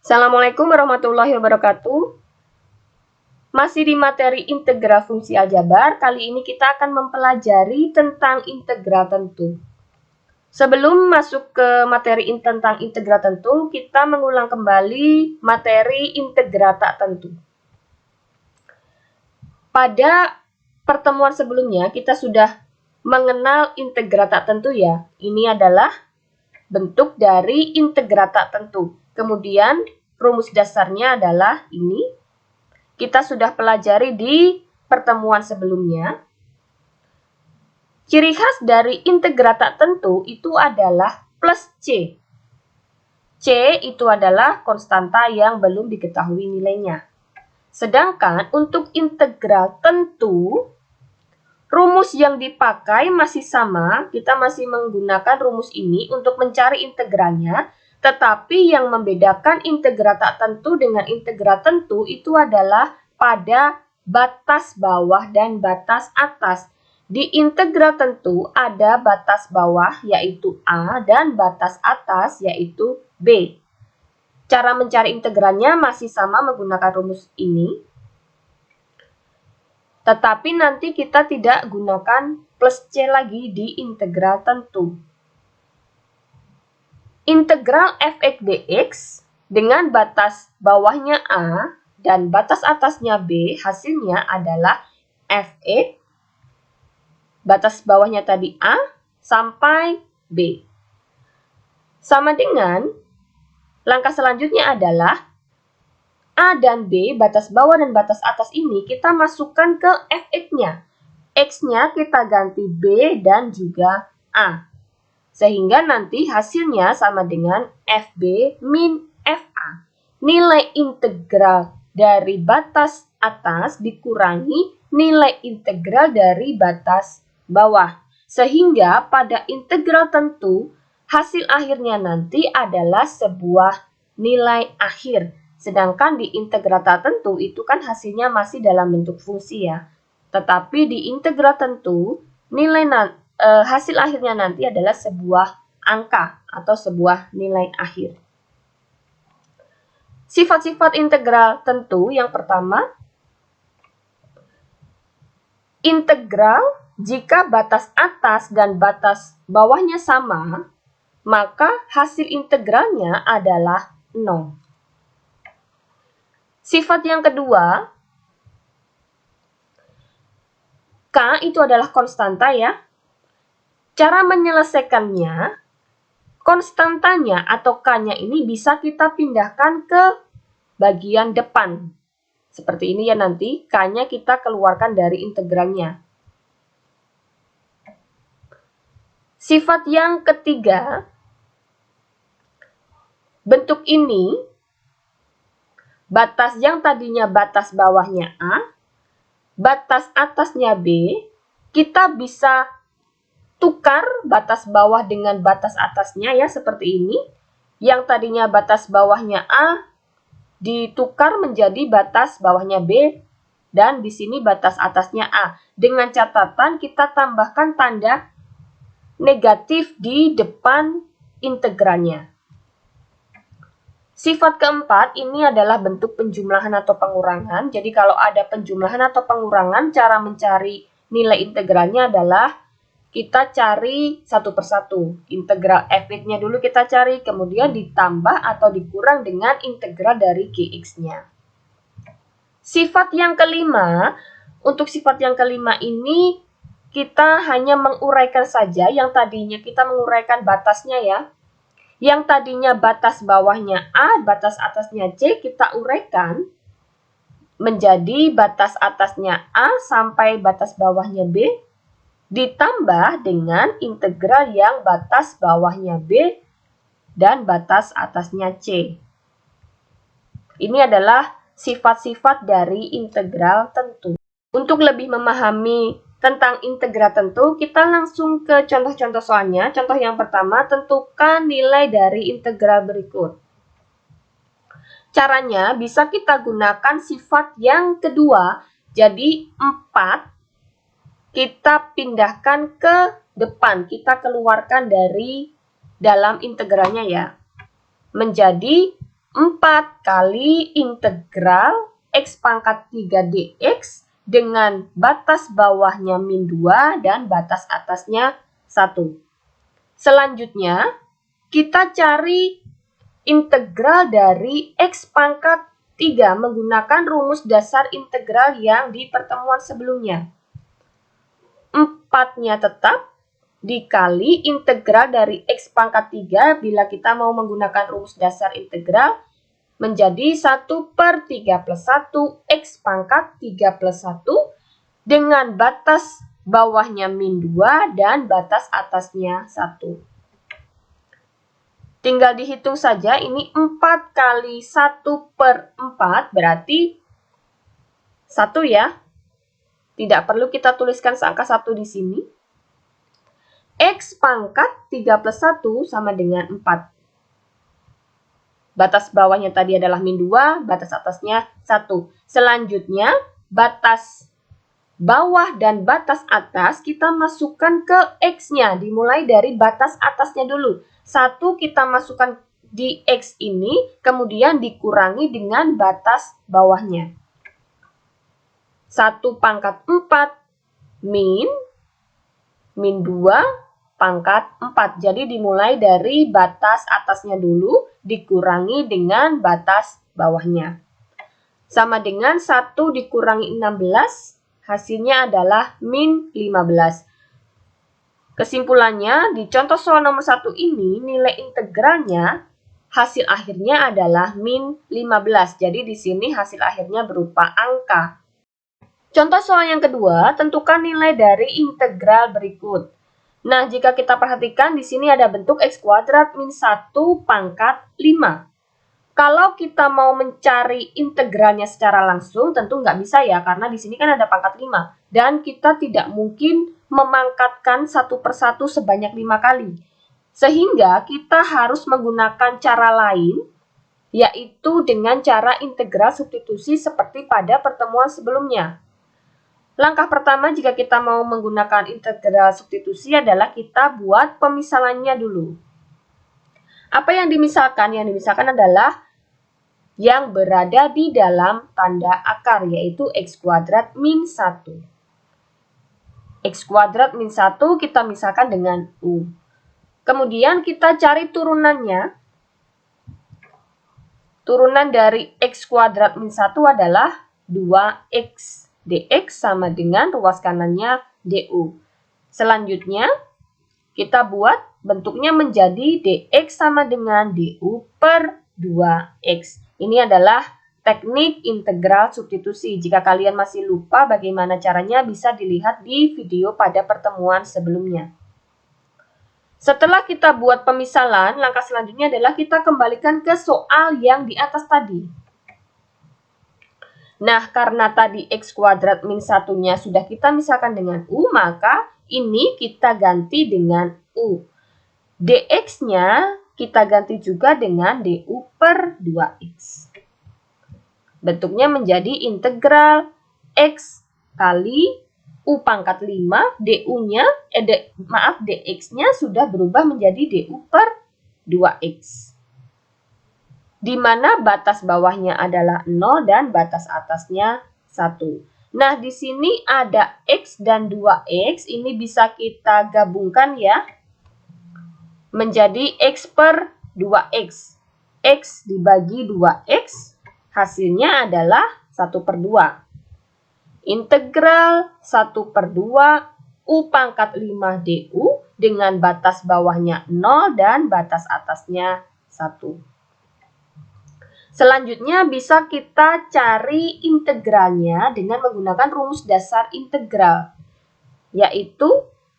Assalamualaikum warahmatullahi wabarakatuh. Masih di materi integral fungsi aljabar, kali ini kita akan mempelajari tentang integral tentu. Sebelum masuk ke materi tentang integral tentu, kita mengulang kembali materi integral tak tentu. Pada pertemuan sebelumnya, kita sudah mengenal integral tak tentu ya. Ini adalah bentuk dari integral tak tentu. Kemudian rumus dasarnya adalah ini. Kita sudah pelajari di pertemuan sebelumnya. Ciri khas dari integral tak tentu itu adalah plus C. C itu adalah konstanta yang belum diketahui nilainya. Sedangkan untuk integral tentu, rumus yang dipakai masih sama, kita masih menggunakan rumus ini untuk mencari integralnya, tetapi yang membedakan integral tak tentu dengan integral tentu itu adalah pada batas bawah dan batas atas. Di integral tentu ada batas bawah yaitu A dan batas atas yaitu B. Cara mencari integralnya masih sama menggunakan rumus ini. Tetapi nanti kita tidak gunakan plus C lagi di integral tentu. Integral fx dx dengan batas bawahnya A dan batas atasnya B, hasilnya adalah fx, batas bawahnya tadi A sampai B. Sama dengan, langkah selanjutnya adalah A dan B, batas bawah dan batas atas ini, kita masukkan ke fx-nya. X-nya kita ganti B dan juga A. Sehingga nanti hasilnya sama dengan FB min FA. Nilai integral dari batas atas dikurangi nilai integral dari batas bawah. Sehingga pada integral tentu, hasil akhirnya nanti adalah sebuah nilai akhir. Sedangkan di integral tak tentu itu kan hasilnya masih dalam bentuk fungsi ya. Tetapi di integral tentu nilai hasil akhirnya nanti adalah sebuah angka atau sebuah nilai akhir. Sifat-sifat integral tentu yang pertama, integral jika batas atas dan batas bawahnya sama, maka hasil integralnya adalah 0. Sifat yang kedua, K itu adalah konstanta ya. Cara menyelesaikannya, konstantanya atau K-nya ini bisa kita pindahkan ke bagian depan. Seperti ini ya nanti, K-nya kita keluarkan dari integralnya. Sifat yang ketiga, bentuk ini, batas yang tadinya batas bawahnya A, batas atasnya B, kita bisa tukar batas bawah dengan batas atasnya ya, seperti ini. Yang tadinya batas bawahnya A, ditukar menjadi batas bawahnya B, dan di sini batas atasnya A. Dengan catatan kita tambahkan tanda negatif di depan integralnya. Sifat keempat ini adalah bentuk penjumlahan atau pengurangan. Jadi kalau ada penjumlahan atau pengurangan, cara mencari nilai integralnya adalah kita cari satu persatu. Integral fx-nya dulu kita cari, kemudian ditambah atau dikurang dengan integral dari gx-nya. Sifat yang kelima, untuk sifat yang kelima ini kita hanya menguraikan saja, yang tadinya kita menguraikan batasnya ya. Yang tadinya batas bawahnya A, batas atasnya C, kita uraikan menjadi batas atasnya A sampai batas bawahnya B, ditambah dengan integral yang batas bawahnya B dan batas atasnya C. Ini adalah sifat-sifat dari integral tentu. Untuk lebih memahami tentang integral tentu, kita langsung ke contoh-contoh soalnya. Contoh yang pertama, tentukan nilai dari integral berikut. Caranya bisa kita gunakan sifat yang kedua, jadi 4 kita pindahkan ke depan, kita keluarkan dari dalam integralnya ya. Menjadi 4 kali integral X pangkat 3 dx dengan batas bawahnya min 2 dan batas atasnya 1. Selanjutnya, kita cari integral dari X pangkat 3 menggunakan rumus dasar integral yang di pertemuan sebelumnya. 4-nya tetap dikali integral dari X pangkat 3 bila kita mau menggunakan rumus dasar integral menjadi 1/3 plus 1 X pangkat 3 plus 1 dengan batas bawahnya min 2 dan batas atasnya 1. Tinggal dihitung saja, ini 4 kali 1/4 berarti 1 ya. Tidak perlu kita tuliskan seangka 1 di sini. X pangkat 3 plus 1 sama dengan 4. Batas bawahnya tadi adalah min 2, batas atasnya 1. Selanjutnya, batas bawah dan batas atas kita masukkan ke X-nya. Dimulai dari batas atasnya dulu. 1 kita masukkan di X ini, kemudian dikurangi dengan batas bawahnya. 1 pangkat 4 min 2 pangkat 4. Jadi dimulai dari batas atasnya dulu, dikurangi dengan batas bawahnya. Sama dengan 1 dikurangi 16, hasilnya adalah min 15. Kesimpulannya, di contoh soal nomor 1 ini, nilai integralnya, hasil akhirnya adalah min 15. Jadi di sini hasil akhirnya berupa angka. Contoh soal yang kedua, tentukan nilai dari integral berikut. Nah, jika kita perhatikan, di sini ada bentuk X kuadrat min 1 pangkat 5. Kalau kita mau mencari integralnya secara langsung, tentu nggak bisa ya, karena di sini kan ada pangkat 5. Dan kita tidak mungkin memangkatkan satu persatu sebanyak 5 kali. Sehingga kita harus menggunakan cara lain, yaitu dengan cara integral substitusi seperti pada pertemuan sebelumnya. Langkah pertama jika kita mau menggunakan integral substitusi adalah kita buat pemisalannya dulu. Apa yang dimisalkan? Yang dimisalkan adalah yang berada di dalam tanda akar, yaitu X kuadrat min 1. X kuadrat min 1 kita misalkan dengan U. Kemudian kita cari turunannya. Turunan dari X kuadrat min 1 adalah 2X. dx sama dengan ruas kanannya du. Selanjutnya, kita buat bentuknya menjadi dx sama dengan du per 2x. Ini adalah teknik integral substitusi. Jika kalian masih lupa bagaimana caranya, bisa dilihat di video pada pertemuan sebelumnya. Setelah kita buat pemisalan, langkah selanjutnya adalah kita kembalikan ke soal yang di atas tadi. Nah, karena tadi X kuadrat min 1-nya sudah kita misalkan dengan U, maka ini kita ganti dengan U. dx-nya kita ganti juga dengan du per 2x. Bentuknya menjadi integral X kali U pangkat 5, dx-nya sudah berubah menjadi du per 2x. Di mana batas bawahnya adalah 0 dan batas atasnya 1. Nah, di sini ada X dan 2X, ini bisa kita gabungkan ya, menjadi X per 2X. X dibagi 2X, hasilnya adalah 1 per 2. Integral 1 per 2 U pangkat 5 du dengan batas bawahnya 0 dan batas atasnya 1. Selanjutnya bisa kita cari integralnya dengan menggunakan rumus dasar integral, yaitu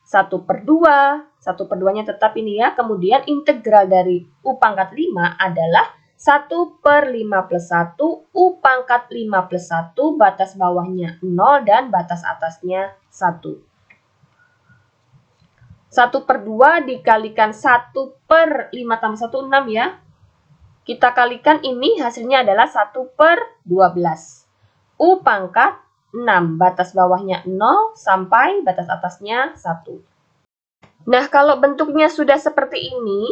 1 per 2, 1 per 2-nya tetap ini ya, kemudian integral dari U pangkat 5 adalah 1 per 5 plus 1, U pangkat 5 plus 1, batas bawahnya 0 dan batas atasnya 1. 1 per 2 dikalikan 1 per 5 tambah 1, 6 ya. Kita kalikan ini hasilnya adalah 1 per 12. U pangkat 6, batas bawahnya 0 sampai batas atasnya 1. Nah, kalau bentuknya sudah seperti ini,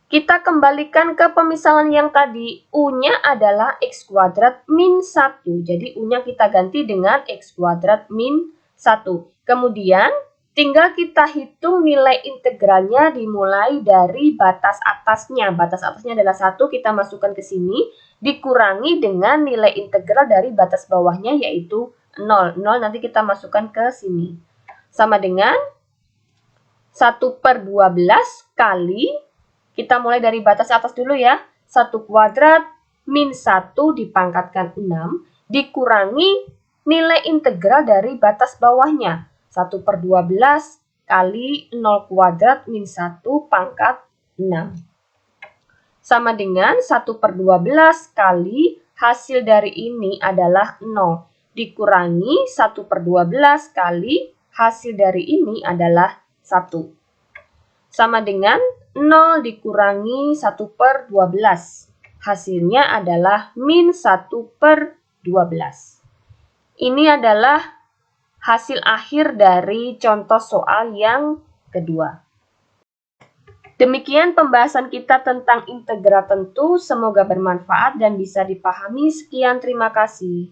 Kita kembalikan ke pemisalan yang tadi. U-nya adalah X kuadrat min 1. Jadi U-nya kita ganti dengan X kuadrat min 1. Kemudian tinggal kita hitung nilai integralnya dimulai dari batas atasnya. Batas atasnya adalah 1, kita masukkan ke sini. Dikurangi dengan nilai integral dari batas bawahnya yaitu 0. 0 nanti kita masukkan ke sini. Sama dengan 1/12 kali, kita mulai dari batas atas dulu ya. 1 kuadrat min 1 dipangkatkan 6 dikurangi nilai integral dari batas bawahnya. 1/12 kali 0 kuadrat min 1 pangkat 6. Sama dengan 1/12 kali hasil dari ini adalah 0. Dikurangi 1/12 kali hasil dari ini adalah 1. Sama dengan 0 dikurangi 1/12. Hasilnya adalah min 1/12. Ini adalah hasil akhir dari contoh soal yang kedua. Demikian pembahasan kita tentang integral tentu. Semoga bermanfaat dan bisa dipahami. Sekian, terima kasih.